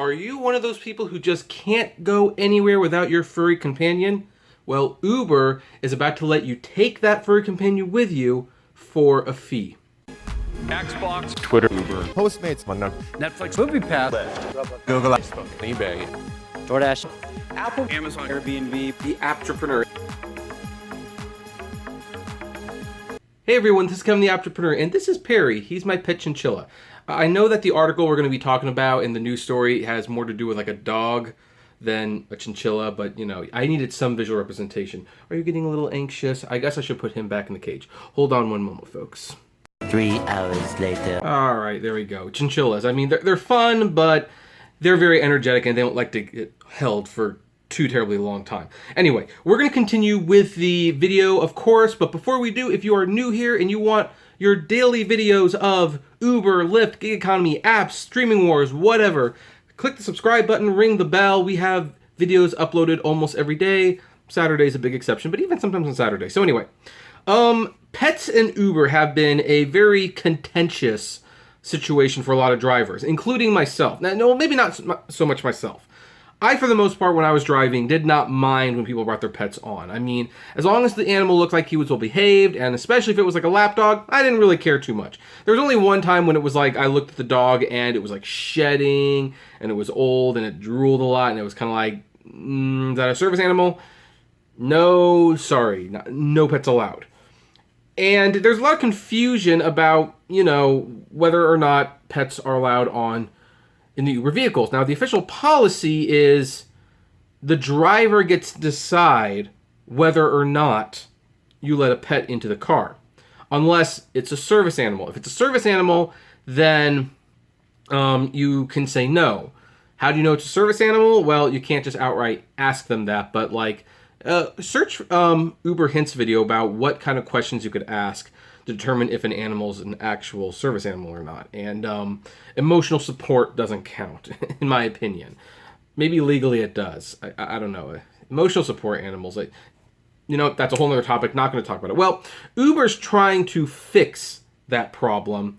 Are you one of those people who just can't go anywhere without your furry companion? Well, Uber is about to let you take that furry companion with you for a fee. Xbox, Twitter, Uber, Postmates, Netflix, UberPETS, Google, Facebook, eBay, DoorDash, Apple, Amazon, Airbnb, The Apptrepreneur. Hey everyone, this is Kevin the Apptrepreneur, and this is Perry. He's my pet chinchilla. I know that the article we're going to be talking about in the news story has more to do with like a dog than a chinchilla, but you know, I needed some visual representation. Are you getting a little anxious? I guess I should put him back in the cage. Hold on one moment, folks. 3 hours later. All right, there we go. Chinchillas. I mean, they're fun, but they're very energetic and they don't like to get held for too terribly long time. Anyway, we're going to continue with the video, of course, but before we do, if you are new here and you want your daily videos of Uber, Lyft, gig economy, apps, streaming wars, whatever, click the subscribe button, ring the bell. We have videos uploaded almost every day. Saturday's a big exception, but even sometimes on Saturday. So anyway, pets and Uber have been a very contentious situation for a lot of drivers, including myself. Now, no, maybe not so much myself. I, for the most part, when I was driving, did not mind when people brought their pets on. I mean, as long as the animal looked like he was well behaved, and especially if it was like a lap dog, I didn't really care too much. There was only one time when it was like, I looked at the dog and it was like shedding, and it was old, and it drooled a lot, and it was kind of like, is that a service animal? No, sorry, no pets allowed. And there's a lot of confusion about, you know, whether or not pets are allowed on in the Uber vehicles. Now, the official policy is the driver gets to decide whether or not you let a pet into the car, unless it's a service animal. If it's a service animal, then you can say no. How do you know it's a service animal? Well, you can't just outright ask them that, but like, search Uber Hints video about what kind of questions you could ask to determine if an animal is an actual service animal or not. And emotional support doesn't count, in my opinion. Maybe legally it does. I don't know. Emotional support animals, you know, that's a whole other topic. Not going to talk about it. Well, Uber's trying to fix that problem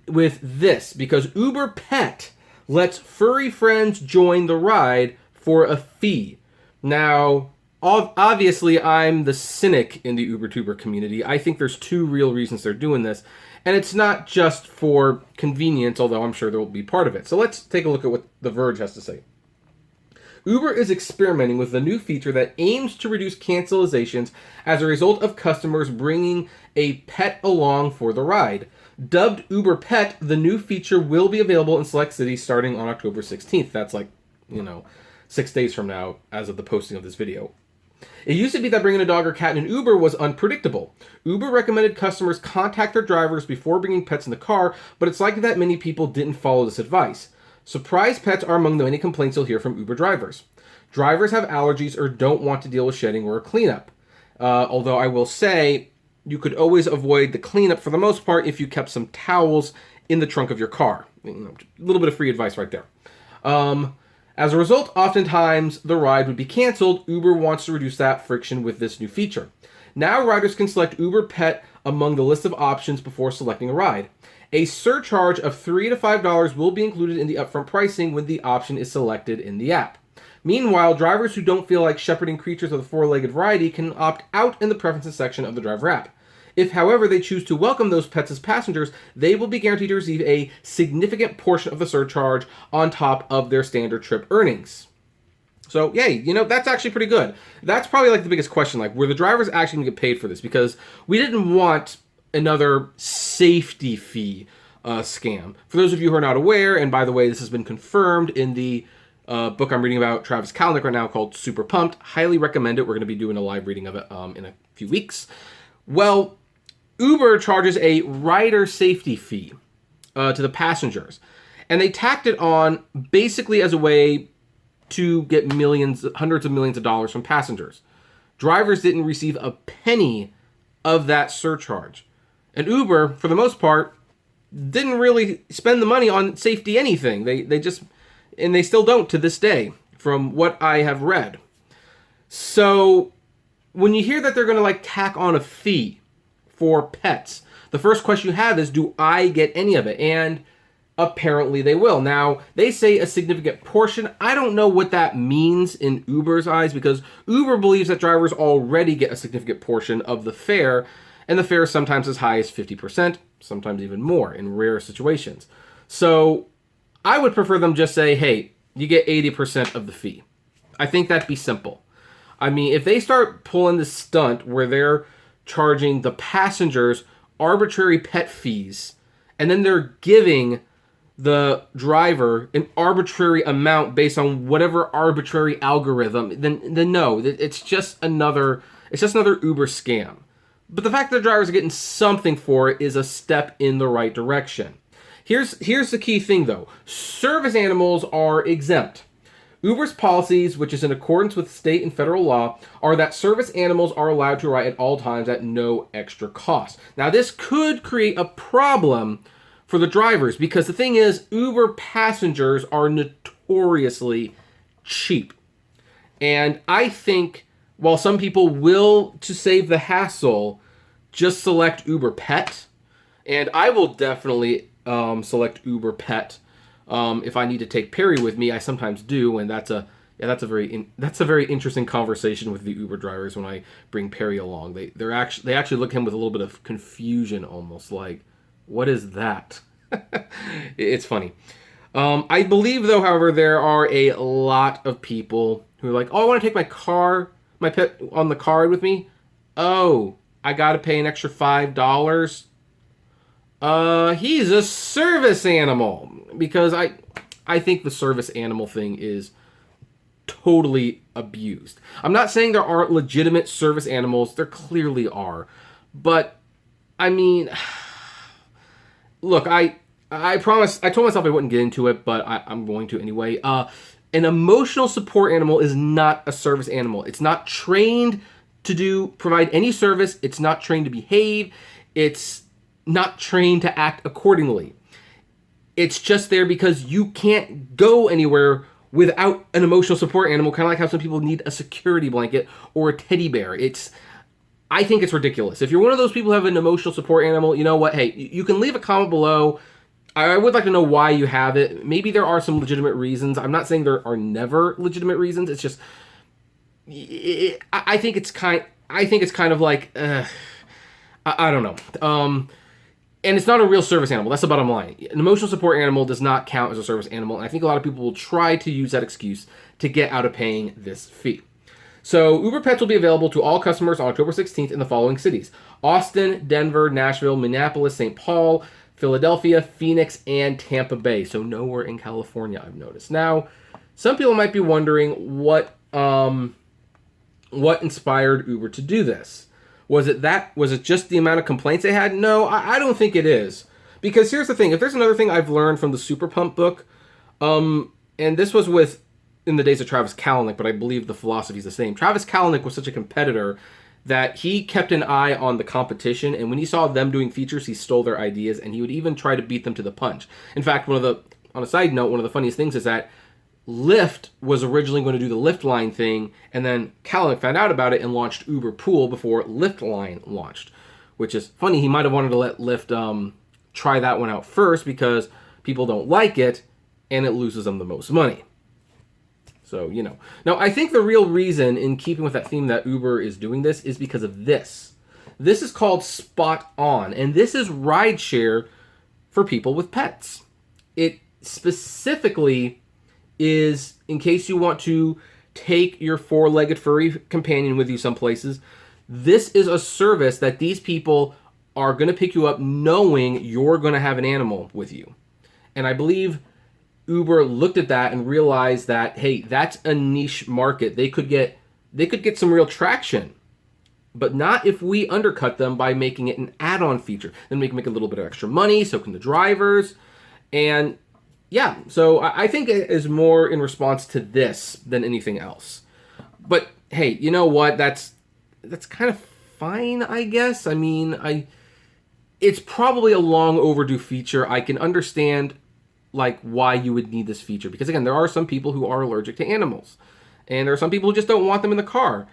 with this, because UberPET lets furry friends join the ride for a fee. Now, obviously, I'm the cynic in the UberTuber community. I think there's two real reasons they're doing this. And it's not just for convenience, although I'm sure there will be part of it. So let's take a look at what The Verge has to say. Uber is experimenting with a new feature that aims to reduce cancelizations as a result of customers bringing a pet along for the ride. Dubbed UberPET, the new feature will be available in select cities starting on October 16th. That's like, 6 days from now as of the posting of this video. It used to be that bringing a dog or cat in an Uber was unpredictable. Uber recommended customers contact their drivers before bringing pets in the car, but it's likely that many people didn't follow this advice. Surprise pets are among the many complaints you'll hear from Uber drivers. Drivers have allergies or don't want to deal with shedding or a cleanup. Although I will say, you could always avoid the cleanup for the most part if you kept some towels in the trunk of your car. A little bit of free advice right there. As a result, oftentimes the ride would be canceled. Uber wants to reduce that friction with this new feature. Now riders can select UberPET among the list of options before selecting a ride. A surcharge of $3 to $5 will be included in the upfront pricing when the option is selected in the app. Meanwhile, drivers who don't feel like shepherding creatures of the four-legged variety can opt out in the preferences section of the driver app. If, however, they choose to welcome those pets as passengers, they will be guaranteed to receive a significant portion of the surcharge on top of their standard trip earnings. So, yay, that's actually pretty good. That's probably like the biggest question, like, were the drivers actually going to get paid for this? Because we didn't want another safety fee scam. For those of you who are not aware, and by the way, this has been confirmed in the book I'm reading about Travis Kalanick right now called Super Pumped. Highly recommend it. We're going to be doing a live reading of it in a few weeks. Well, Uber charges a rider safety fee to the passengers, and they tacked it on basically as a way to get hundreds of millions of dollars from passengers. Drivers didn't receive a penny of that surcharge, and Uber, for the most part, didn't really spend the money on safety anything. They just, and they still don't to this day, from what I have read. So when you hear that they're going to tack on a fee for pets, the first question you have is, do I get any of it? And Apparently they will. Now, they say a significant portion. I don't know what that means in Uber's eyes, because Uber believes that drivers already get a significant portion of the fare, and the fare is sometimes as high as 50%, sometimes even more in rare situations. So I would prefer them just say, hey, you get 80% of the fee. I think that'd be simple. I mean, if they start pulling this stunt where they're charging the passengers arbitrary pet fees, and then they're giving the driver an arbitrary amount based on whatever arbitrary algorithm, then no, it's just another Uber scam. But the fact that the drivers are getting something for it is a step in the right direction. Here's the key thing though. Service animals are exempt. Uber's policies, which is in accordance with state and federal law, are that service animals are allowed to ride at all times at no extra cost. Now this could create a problem for the drivers, because the thing is, Uber passengers are notoriously cheap. And I think while some people will, to save the hassle, just select UberPET, and I will definitely select UberPET if I need to take Perry with me. I sometimes do, and that's a very interesting conversation with the Uber drivers when I bring Perry along. They actually look at him with a little bit of confusion, almost like, what is that? It's funny. I believe, though, however, there are a lot of people who are like, oh, I want to take my pet on the card with me. Oh, I got to pay an extra $5. He's a service animal. Because I think the service animal thing is totally abused. I'm not saying there aren't legitimate service animals. There clearly are. But, I mean, look, I promise, I told myself I wouldn't get into it, but I'm going to anyway. An emotional support animal is not a service animal. It's not trained to provide any service. It's not trained to behave. It's not trained to act accordingly. It's just there because you can't go anywhere without an emotional support animal, kind of like how some people need a security blanket or a teddy bear. I think it's ridiculous. If you're one of those people who have an emotional support animal, you know what? Hey, you can leave a comment below. I would like to know why you have it. Maybe there are some legitimate reasons. I'm not saying there are never legitimate reasons. It's just, I think it's kind of like, I don't know. And it's not a real service animal. That's the bottom line. An emotional support animal does not count as a service animal. And I think a lot of people will try to use that excuse to get out of paying this fee. So UberPETS will be available to all customers on October 16th in the following cities: Austin, Denver, Nashville, Minneapolis, St. Paul, Philadelphia, Phoenix, and Tampa Bay. So nowhere in California, I've noticed. Now, some people might be wondering what inspired Uber to do this. Was it just the amount of complaints they had? No, I don't think it is. Because here's the thing. If there's another thing I've learned from the Super Pump book, and this was in the days of Travis Kalanick, but I believe the philosophy is the same. Travis Kalanick was such a competitor that he kept an eye on the competition, and when he saw them doing features, he stole their ideas, and he would even try to beat them to the punch. In fact, on a side note, one of the funniest things is that Lyft was originally going to do the Lyft Line thing, and then Kalanick found out about it and launched Uber Pool before Lyft Line launched, which is funny. He might have wanted to let Lyft try that one out first because people don't like it, and it loses them the most money. So, you know. Now, I think the real reason, in keeping with that theme, that Uber is doing this is because of this. This is called Spot On, and this is rideshare for people with pets. It specifically is in case you want to take your four-legged furry companion with you some places. This is a service that these people are going to pick you up knowing you're going to have an animal with you. And I believe Uber looked at that and realized that, hey, that's a niche market. They could get some real traction, but not if we undercut them by making it an add-on feature. Then we can make a little bit of extra money, so can the drivers. And yeah, so I think it is more in response to this than anything else. But hey, you know what? That's kind of fine, I guess. I mean, it's probably a long overdue feature. I can understand like why you would need this feature, because again, there are some people who are allergic to animals, and there are some people who just don't want them in the car,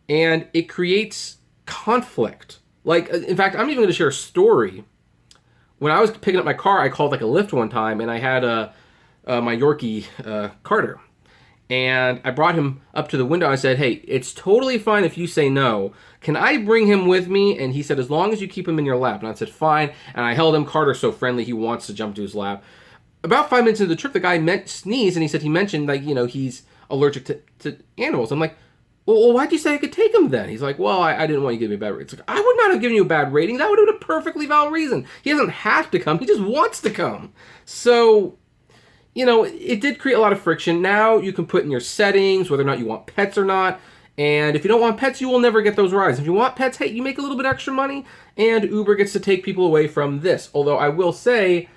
and it creates conflict. Like, in fact, I'm even going to share a story when I was picking up my car, I called like a Lyft one time, and I had my Yorkie Carter. And I brought him up to the window. I said, hey, it's totally fine if you say no. Can I bring him with me? And he said, as long as you keep him in your lap. And I said, fine. And I held him. Carter's so friendly, he wants to jump to his lap. About 5 minutes into the trip, the guy sneezed, and he said he mentioned, like, you know, he's allergic to animals. I'm like, well, why'd you say I could take him then? He's like, well, I didn't want you to give me a bad rating. It's like, I would not have given you a bad rating. That would have been a perfectly valid reason. He doesn't have to come. He just wants to come. So, you know, it did create a lot of friction. Now you can put in your settings whether or not you want pets or not. And if you don't want pets, you will never get those rides. If you want pets, hey, you make a little bit extra money, and Uber gets to take people away from this. Although I will say,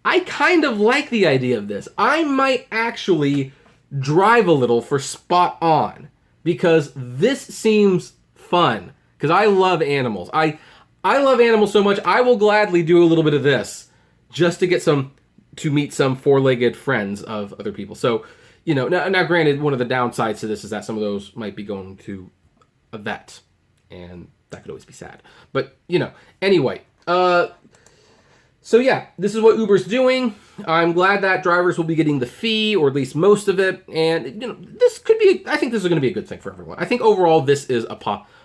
I kind of like the idea of this. I might actually drive a little for Spot On, because this seems fun. Because I love animals. I love animals so much, I will gladly do a little bit of this just to meet some four-legged friends of other people. So, you know, now granted, one of the downsides to this is that some of those might be going to a vet, and that could always be sad. But, you know, anyway, so yeah, this is what Uber's doing. I'm glad that drivers will be getting the fee, or at least most of it, and, you know, I think this is going to be a good thing for everyone. I think overall this is a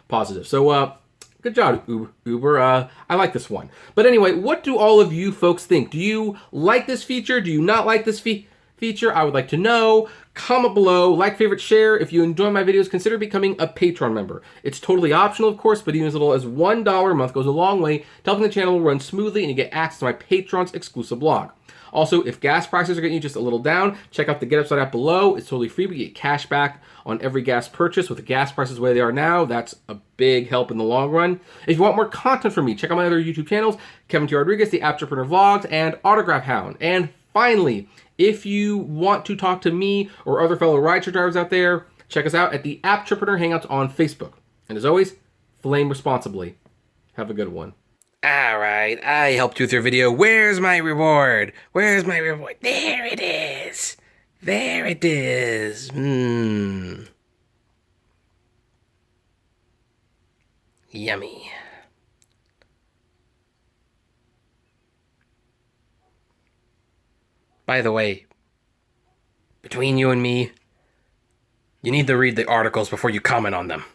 positive. So, good job, Uber. I like this one. But anyway, what do all of you folks think? Do you like this feature? Do you not like this feature? I would like to know. Comment below, like, favorite, share. If you enjoy my videos, consider becoming a Patreon member. It's totally optional, of course, but even as little as $1 a month goes a long way to helping the channel run smoothly, and you get access to my Patreon's exclusive blog. Also, if gas prices are getting you just a little down, check out the GetUpside app below. It's totally free, but you get cash back on every gas purchase. With the gas prices the way they are now, that's a big help in the long run. If you want more content from me, check out my other YouTube channels, Kevin T. Rodriguez, the Apptrepreneur Vlogs, and Autograph Hound. And finally, if you want to talk to me or other fellow rideshare drivers out there, check us out at the Apptrepreneur Hangouts on Facebook. And as always, flame responsibly. Have a good one. Alright, I helped you with your video. Where's my reward? Where's my reward? There it is. There it is. Yummy. By the way, between you and me, you need to read the articles before you comment on them.